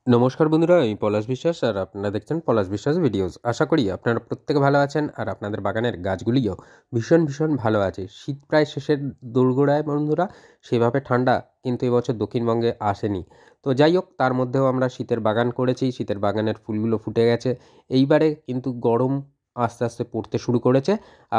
নমস্কার বন্ধুরা, আমি পলাশ বিশ্বাস আর আপনারা দেখছেন পলাশ বিশ্বাস ভিডিওস। আশা করি আপনারা প্রত্যেকে ভালো আছেন আর আপনাদের বাগানের গাছগুলিও ভীষণ ভালো আছে। শীত প্রায় শেষের দোরগোড়ায় বন্ধুরা, সেভাবে ঠান্ডা কিন্তু এবছর দক্ষিণবঙ্গে আসেনি। তো যাই হোক, তার মধ্যেও আমরা শীতের বাগান করেছি, শীতের বাগানের ফুলগুলো ফুটে গেছে। এইবারে কিন্তু গরম আস্তে আস্তে পড়তে শুরু করেছে।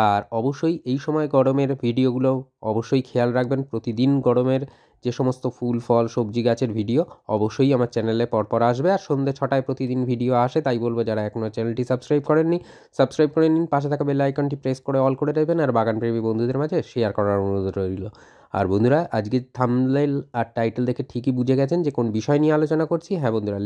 আর অবশ্যই এই সময় গরমের ভিডিওগুলো অবশ্যই খেয়াল রাখবেন। প্রতিদিন গরমের যে সমস্ত ফুল ফল সবজি গাছের ভিডিও অবশ্যই আমার চ্যানেলে পরপর আসবে। আর সন্ধ্যে 6টায় প্রতিদিন ভিডিও আসে, তাই বলবো যারা এখনও চ্যানেলটি সাবস্ক্রাইব করেননি সাবস্ক্রাইব করে নিন, পাশে থাকা বেল আইকনটি প্রেস করে অল করে দেবেন আর বাগানপ্রেমী বন্ধুদের মাঝে শেয়ার করার অনুরোধ রইল। আর বন্ধুরা, আজকে থাম্বনেল আর টাইটেল দেখে ঠিকই বুঝে গেছেন যে কোন বিষয় নিয়ে আলোচনা করছি। হ্যাঁ বন্ধুরা,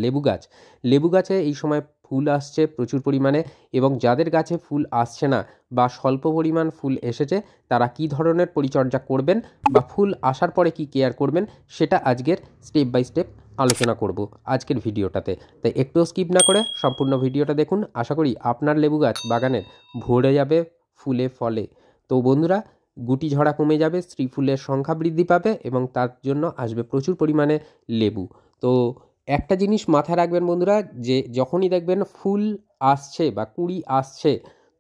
লেবু গাছে এই সময় ফুল আসছে প্রচুর পরিমাণে, এবং যাদের গাছে ফুল আসছে না বা স্বল্প পরিমাণ ফুল এসেছে তারা কী ধরনের পরিচর্যা করবেন বা ফুল আসার পরে কি কেয়ার করবেন সেটা আজকের স্টেপ বাই স্টেপ আলোচনা করব আজকের ভিডিওটাতে। তাই একটুও স্কিপ না করে সম্পূর্ণ ভিডিওটা দেখুন। আশা করি আপনার লেবু গাছ বাগানের ভরে যাবে ফুলে ফলে। তো বন্ধুরা, গুটি ঝরা কমে যাবে, স্ত্রী ফুলের সংখ্যা বৃদ্ধি পাবে এবং তার জন্য আসবে প্রচুর পরিমাণে লেবু। তো একটা জিনিস মাথায় রাখবেন বন্ধুরা, যে যখনই দেখবেন ফুল আসছে বা কুঁড়ি আসছে,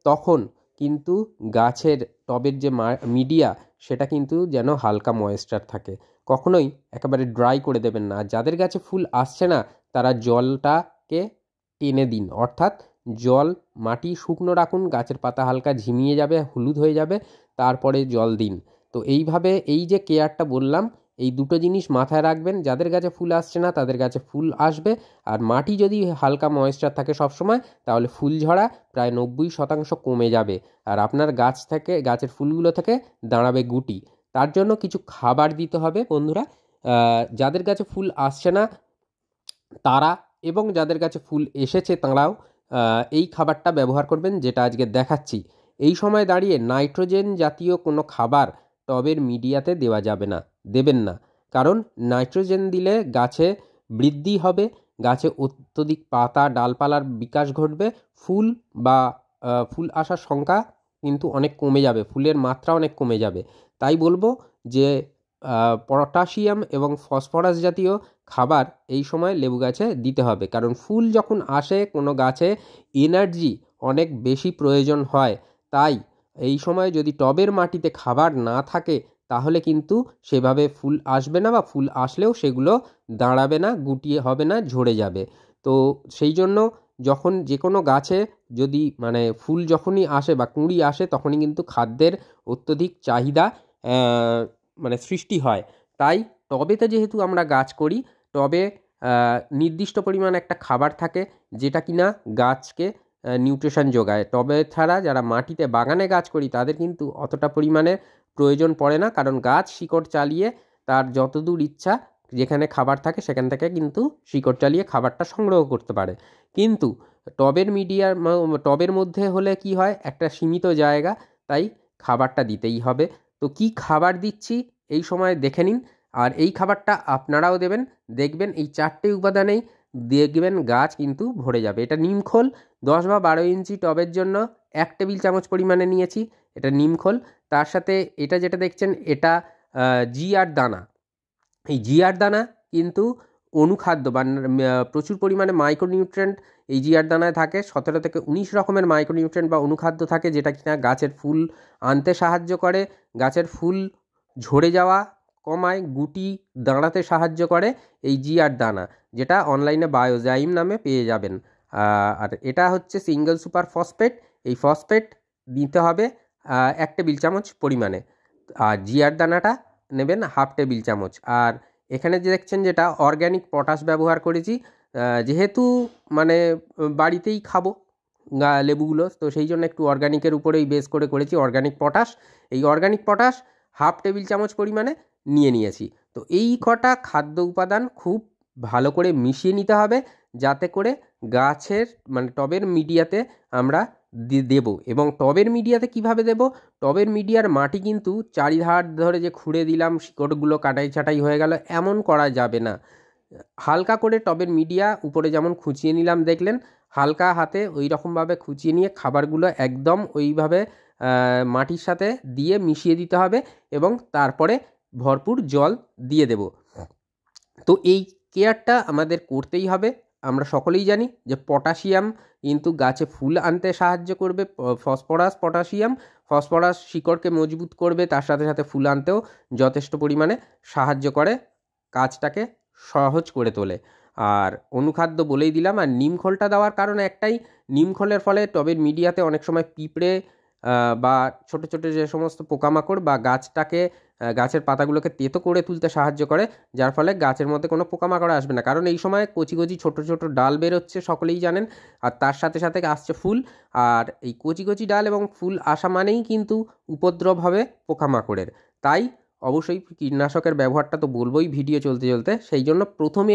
তখন কিন্তু গাছের টবের যে মিডিয়া সেটা কিন্তু যেন হালকা ময়েশ্চার থাকে। কখনোই একেবারে ড্রাই করে দেবেন না। আর যাদের গাছে ফুল আসছে না তারা জলটাকে টেনে দিন, অর্থাৎ জল মাটি শুকনো রাখুন, গাছের পাতা হালকা ঝিমিয়ে যাবে, হলুদ হয়ে যাবে, তারপরে জল দিন। তো এইভাবে এই যে কেয়ারটা বললাম, এই দুটো জিনিস মাথায় রাখবেন। যাদের গাছে ফুল আসছে না তাদের গাছে ফুল আসবে। আর মাটি যদি হালকা ময়েশ্চার থাকে সবসময়, তাহলে ফুল ঝরা প্রায় 90% কমে যাবে। আর আপনার গাছ থেকে, গাছের ফুলগুলো থেকে দাঁড়াবে গুটি। তার জন্য কিছু খাবার দিতে হবে বন্ধুরা। যাদের কাছে ফুল আসছে না তারা, এবং যাদের কাছে ফুল এসেছে তাঁরাও এই খাবারটা ব্যবহার করবেন যেটা আজকে দেখাচ্ছি। এই সময় দাঁড়িয়ে নাইট্রোজেন জাতীয় কোনো খাবার টবের মিডিয়াতে দেওয়া যাবে না, দেবেন না। কারণ নাইট্রোজেন দিলে গাছে বৃদ্ধি হবে, গাছে অত্যধিক পাতা ডালপালার বিকাশ ঘটবে, ফুল বা ফুল আসার সংখ্যা কিন্তু অনেক কমে যাবে, ফুলের মাত্রা অনেক কমে যাবে। তাই বলবো যে পটাশিয়াম এবং ফসফরাস জাতীয় খাবার এই সময় লেবু গাছে দিতে হবে। কারণ ফুল যখন আসে কোনো গাছে এনার্জি অনেক বেশি প্রয়োজন হয়। তাই এই সময় যদি টবের মাটিতে খাবার না থাকে তাহলে কিন্তু সেভাবে ফুল আসবে না, বা ফুল আসলেও সেগুলো দাঁড়াবে না, গুটিয়ে হবে না, ঝরে যাবে। তো সেই জন্য যখন যে কোনো গাছে যদি মানে ফুল যখনই আসে বা কুঁড়ি আসে তখনই কিন্তু খাদ্যের অত্যধিক চাহিদা মানে সৃষ্টি হয়। তাই টবেতে যেহেতু আমরা গাছ করি, টবে নির্দিষ্ট পরিমাণ একটা খাবার থাকে যেটা কিনা গাছকে নিউট্রিশন যোগায়। টবে ছাড়া যারা মাটিতে বাগানে গাছ করি তাদের কিন্তু অতটা পরিমাণে প্রয়োজন পড়ে না, কারণ গাছ শিকড় চালিয়ে তার যতদূর ইচ্ছা যেখানে খাবার থাকে সেখান থেকে কিন্তু শিকড় চালিয়ে খাবারটা সংগ্রহ করতে পারে। কিন্তু টবের মধ্যে হলে কি হয়, একটা সীমিত জায়গা, তাই খাবারটা দিতেই হবে। তো কি খাবার দিচ্ছি এই সময় দেখে নিন, আর এই খাবারটা আপনারাও দেবেন। দেখবেন এই 4টে উপাদানেই দেখবেন গাছ কিন্তু ভরে যাবে। এটা নিমখোল 10 বা 12 ইঞ্চি টবের জন্য 1 টেবিল চামচ পরিমাণে নিয়েছি, এটা নিমখোল। তার সাথে এটা যেটা দেখছেন এটা জিআর দানা। এই জিআর দানা কিন্তু অনুখাদ্য বা প্রচুর পরিমাণে মাইক্রোনিউট্রিয়েন্ট এই জিআর দানায় থাকে। 17 থেকে 19 রকমের মাইক্রোনিউট্রিয়েন্ট বা অনুখাদ্য থাকে, যেটা কিনা গাছের ফুল আনতে সাহায্য করে, গাছের ফুল ঝরে যাওয়া কমায়, গুটি দাঁড়াতে সাহায্য করে এই জিআর দানা, যেটা অনলাইনে বায়োজাইম নামে পেয়ে যাবেন। আর এটা হচ্ছে সিঙ্গেল সুপার ফসফেট। এই ফসফেট দিতে হবে 1 টেবিল চামচ পরিমাণে, আর জিআর দানাটা নেবেন 1/2 টেবিল চামচ। আর এখানে যে দেখছেন যেটা অর্গ্যানিক পটাশ ব্যবহার করেছি, যেহেতু মানে বাড়িতেই খাবো লেবুগুলো, তো সেই জন্য একটু অর্গ্যানিকের উপরেই বেস করে করেছি অর্গ্যানিক পটাশ। এই অর্গ্যানিক পটাশ 1/2 টেবিল চামচ পরিমাণে নিয়ে নিয়েছি। তো এই কটা খাদ্য উপাদান খুব ভালো করে মিশিয়ে নিতে হবে, যাতে করে গাছের মানে টবের মিডিয়াতে আমরা দেবো। এবং টবের মিডিয়াতে কিভাবে দেবো, টবের মিডিয়ার মাটি কিন্তু চারিধার ধরে যে খুঁড়ে দিলাম শিকড়গুলো কাটাই ছাঁটাই হয়ে গেল, এমন করা যাবে না। হালকা করে টবের মিডিয়া উপরে যেমন খুঁচিয়ে নিলাম দেখলেন, হালকা হাতে ওই রকমভাবে খুঁচিয়ে নিয়ে খাবারগুলো একদম ওইভাবে মাটির সাথে দিয়ে মিশিয়ে দিতে হবে, এবং তারপরে ভরপুর জল দিয়ে দেব। তো এই কেয়ারটা আমাদের করতেই হবে। আমরা সকলেই জানি যে পটাশিয়াম কিন্তু গাছে ফুল আনতে সাহায্য করবে। ফসফরাস শিকড়কে মজবুত করবে, তার সাথে সাথে ফুল আনতেও যথেষ্ট পরিমাণে সাহায্য করে, কাজটাকে সহজ করে তোলে। আর অনুখাদ্য বলেই দিলাম। আর নিমখোলটা দেওয়ার কারণ একটাই, নিমখোলের ফলে টবের মিডিয়াতে অনেক সময় পিঁপড়ে বা ছোটো ছোটো যে সমস্ত পোকামাকড় বা গাছের পাতাগুলোকে তেতো করে তুলতে সাহায্য করে, যার ফলে গাছের মধ্যে কোনো পোকামাকড় আসবে না। কারণ এই সময় কচি কচি ছোটো ছোটো ডাল বেরোচ্ছে, সকলেই জানেন, আর তার সাথে সাথে আসছে ফুল। আর এই কচি কচি ডাল এবং ফুল আসা মানেই কিন্তু উপদ্রব হবে পোকামাকড়ের। তাই অবশ্যই কীটনাশকের ব্যবহারটা তো বলবোই ভিডিও চলতে চলতে। সেই জন্য প্রথমে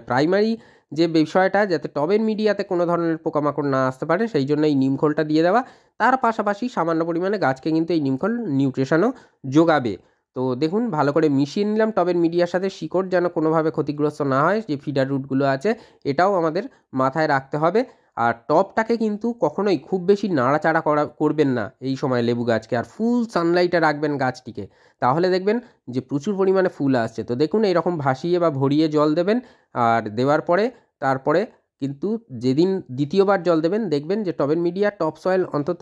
প্রাইমারি যে বিষয়টা, যাতে টবের মিডিয়াতে কোনো ধরনের পোকামাকড় না আসতে পারে, সেই জন্য এই নিমখোলটা দিয়ে দেওয়া। তার পাশাপাশি সামান্য পরিমাণে গাছকে কিন্তু এই নিমখোল নিউট্রিশনও যোগাবে। তো দেখুন, ভালো করে মিশিয়ে নিলাম টবের মিডিয়ার সাথে। শিকড় যেন কোনোভাবে ক্ষতিগ্রস্ত না হয়, যে ফিডার রুটগুলো আছে, এটাও আমাদের মাথায় রাখতে হবে। আর টবটাকে কিন্তু কখনোই খুব বেশি নাড়াচাড়া করবেন না এই সময় লেবু গাছকে, আর ফুল সানলাইটে রাখবেন গাছটিকে। তাহলে দেখবেন যে প্রচুর পরিমাণে ফুল আসছে। তো দেখুন, এইরকম ভাসিয়ে বা ভরিয়ে জল দেবেন। আর দেওয়ার পরে তারপরে কিন্তু যেদিন দ্বিতীয়বার জল দেবেন, দেখবেন যে টবের মিডিয়া টপ সয়েল অন্তত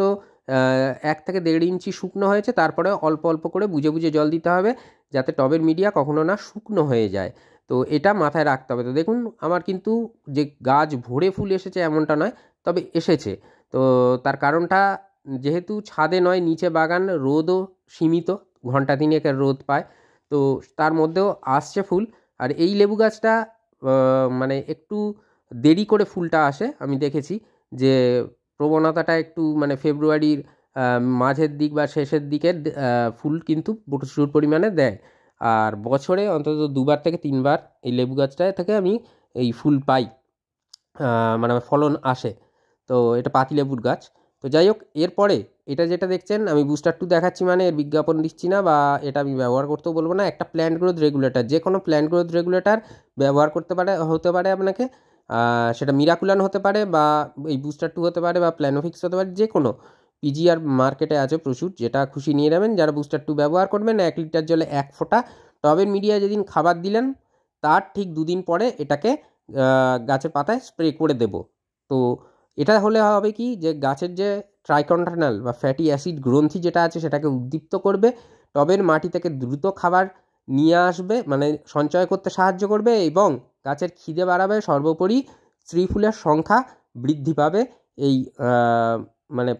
1 থেকে 1.5 ইঞ্চি শুকনো হয়েছে। তারপরে অল্প অল্প করে বুঝে বুঝে জল দিতে হবে, যাতে টবের মিডিয়া কখনো না শুকনো হয়ে যায়। তো এটা মাথায় রাখতে হবে। তো দেখুন, আমার কিন্তু যে গাছ ভরে ফুল এসেছে এমনটা নয়, তবে এসেছে। তো তার কারণটা, যেহেতু ছাদে নয়, নিচে বাগান, রোদও সীমিত, ঘন্টা 3 রোদ পায়, তো তার মধ্যেও আসছে ফুল। আর এই লেবু গাছটা একটু দেরি করে ফুলটা আসে, আমি দেখেছি যে প্রবণতাটা একটু ফেব্রুয়ারির মাঝের দিক বা শেষের দিকে ফুল কিন্তু প্রচুর পরিমাণে দেয়। আর বছরে অন্তত 2বার থেকে 3বার এই লেবু গাছটায় থেকে আমি এই ফুল পাই, ফলন আসে। তো এটা পাতিলেবুর গাছ। তো যাই হোক, এরপরে এটা যেটা দেখছেন, আমি বুস্টার 2 দেখাচ্ছি, এর বিজ্ঞাপন দিচ্ছি না, বা এটা আমি ব্যবহার করতেও বলবো না। একটা প্ল্যান্ট গ্রোথ রেগুলেটর, যে কোনো প্ল্যান্ট গ্রোথ রেগুলেটর ব্যবহার হতে পারে আপনাকে। সেটা মিরাকুলান হতে পারে, বা এই বুস্টার 2 হতে পারে, বা প্ল্যানোফিক্স হতে পারে, যে কোনো পিজিআর মার্কেটে আছে প্রচুর, যেটা খুশি নিয়ে নেবেন। যারা বুস্টার 2 ব্যবহার করবেন, 1 লিটার জলে 1 ফোঁটা টবের মিডিয়া যেদিন খাবার দিলেন, তার ঠিক 2 দিন পরে এটাকে গাছের পাতায় স্প্রে করে দেব। তো এটা হলে হবে কি, যে গাছের যে ট্রাইকন্ড্রানাল বা ফ্যাটি অ্যাসিড গ্রন্থি যেটা আছে, সেটাকে উদ্দীপ্ত করবে, টবের মাটি থেকে দ্রুত খাবার নিয়ে আসবে, সঞ্চয় করতে সাহায্য করবে, এবং গাছের খিদে বাড়াবে। সর্বোপরি স্ত্রী ফুলের সংখ্যা বৃদ্ধি পাবে এই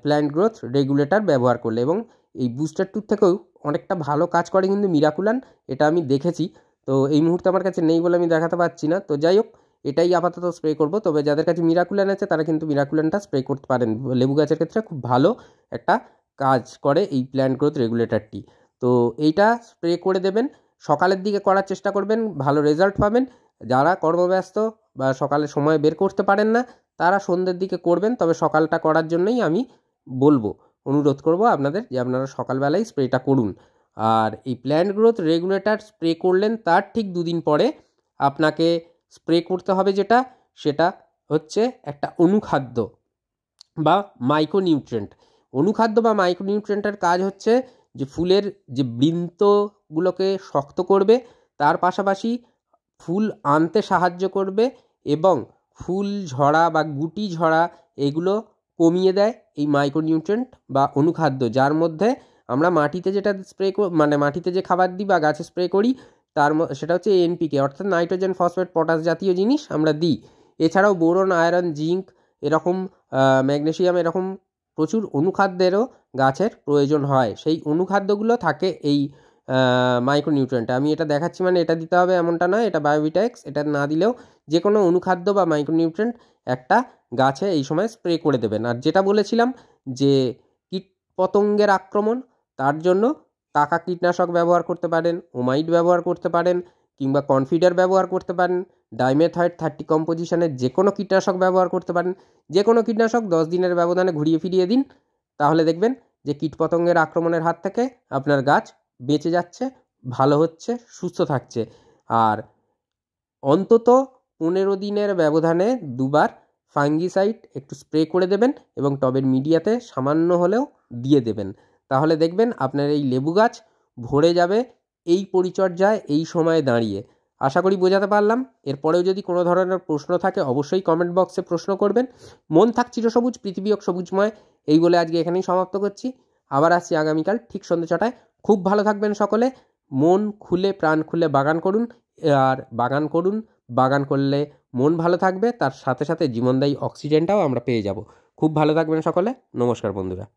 প্ল্যান্ট গ্রোথ রেগুলেটর ব্যবহার করলে। এবং এই বুস্টার 2 থেকেও অনেকটা ভালো কাজ করে কিন্তু মিরাকুলান, এটা আমি দেখেছি। তো এই মুহূর্তে আমার কাছে নেই বলে আমি দেখাতে পারছি না। তো যাই হোক, এটাই আপাতত স্প্রে করব। তবে যাদের কাছে মিরাকুলান আছে, তারা কিন্তু মিরাকুলানটা স্প্রে করতে পারেন। লেবু গাছের ক্ষেত্রে খুব ভালো একটা কাজ করে এই প্ল্যান্ট গ্রোথ রেগুলেটরটি। তো এইটা স্প্রে করে দেবেন, সকালের দিকে করার চেষ্টা করবেন, ভালো রেজাল্ট পাবেন। যারা কর্মব্যস্ত বা সকালে সময় বের করতে পারেন না, তারা সন্ধ্যের দিকে করবেন। তবে সকালটা করার জন্যই আমি বলবো, অনুরোধ করব আপনাদের, যে আপনারা সকালবেলায় স্প্রেটা করুন। আর এই প্ল্যান্ট গ্রোথ রেগুলেটর স্প্রে করলেন, তার ঠিক 2 দিন পরে আপনাকে স্প্রে করতে হবে সেটা হচ্ছে একটা অনুখাদ্য বা মাইক্রোনিউট্রিয়েন্ট। অনুখাদ্য বা মাইক্রোনিউট্রিয়েন্টের কাজ হচ্ছে যে ফুলের যে বৃন্তগুলোকে শক্ত করবে, তার পাশাপাশি ফুল আনতে সাহায্য করবে, এবং ফুল ঝরা বা গুটি ঝরা এগুলো কমিয়ে দেয় এই মাইক্রোনিউট্রিয়েন্ট বা অনুখাদ্য। যার মধ্যে আমরা মাটিতে যেটা স্প্রে মাটিতে যে খাবার দিই বা গাছে স্প্রে করি, সেটা হচ্ছে এনপিকে, অর্থাৎ নাইট্রোজেন, ফসফেট, পটাশ জাতীয় জিনিস আমরা দিই। এছাড়াও বোরন, আয়রন, জিঙ্ক, এরকম ম্যাগনেসিয়াম, এরকম প্রচুর অনুখাদ্যেরও গাছের প্রয়োজন হয়। সেই অনুখাদ্যগুলো থাকে এই মাইক্রোনিউট্রিয়েন্টে। আমি এটা দেখাচ্ছি, এটা দিতে হবে এমনটা নয়, এটা বায়োভিটা-এক্স, এটা না দিলেও যে কোনো অনুখাদ্য বা মাইক্রোনিউট্রিয়েন্ট একটা গাছে এই সময় স্প্রে করে দেবেন। আর যেটা বলেছিলাম যে কীটপতঙ্গের আক্রমণ, তার জন্য কাকা কীটনাশক ব্যবহার করতে পারেন, ওমাইড ব্যবহার করতে পারেন, কিংবা কনফিডার ব্যবহার করতে পারেন, ডাইমেথয়েড 30 কম্পোজিশনের যে কোনো কীটনাশক ব্যবহার করতে পারেন। যে কোনো কীটনাশক 10 দিনের ব্যবধানে ঘুরিয়ে ফিরিয়ে দিন, তাহলে দেখবেন যে কীটপতঙ্গের আক্রমণের হাত থেকে আপনার গাছ বেঁচে যাচ্ছে, ভালো হচ্ছে, সুস্থ থাকছে। আর অন্তত 15 দিনের ব্যবধানে 2বার ফাঙ্গিসাইড একটু স্প্রে করে দেবেন, এবং টবের মিডিয়াতে সামান্য হলেও দিয়ে দেবেন। তাহলে দেখবেন আপনার এই লেবু গাছ ভরে যাবে এই পরিচর্যায়, এই সময়ে দাঁড়িয়ে। আশা করি বোঝাতে পারলাম। এরপরেও যদি কোনো ধরনের প্রশ্ন থাকে অবশ্যই কমেন্ট বক্সে প্রশ্ন করবেন। মন থাক চিরসবুজ, পৃথিবী হোক সবুজময়, এই বলে আজকে এখানেই সমাপ্ত করছি। আবার আসছি আগামীকাল ঠিক সন্ধ্যে 6টায়। খুব ভালো থাকবেন সকলে। মন খুলে প্রাণ খুলে বাগান করুন, আর বাগান করুন। বাগান করলে মন ভালো থাকবে, তার সাথে সাথে জীবনদায়ী অক্সিজেনটাও আমরা পেয়ে যাব। খুব ভালো থাকবেন সকলে। নমস্কার বন্ধুরা।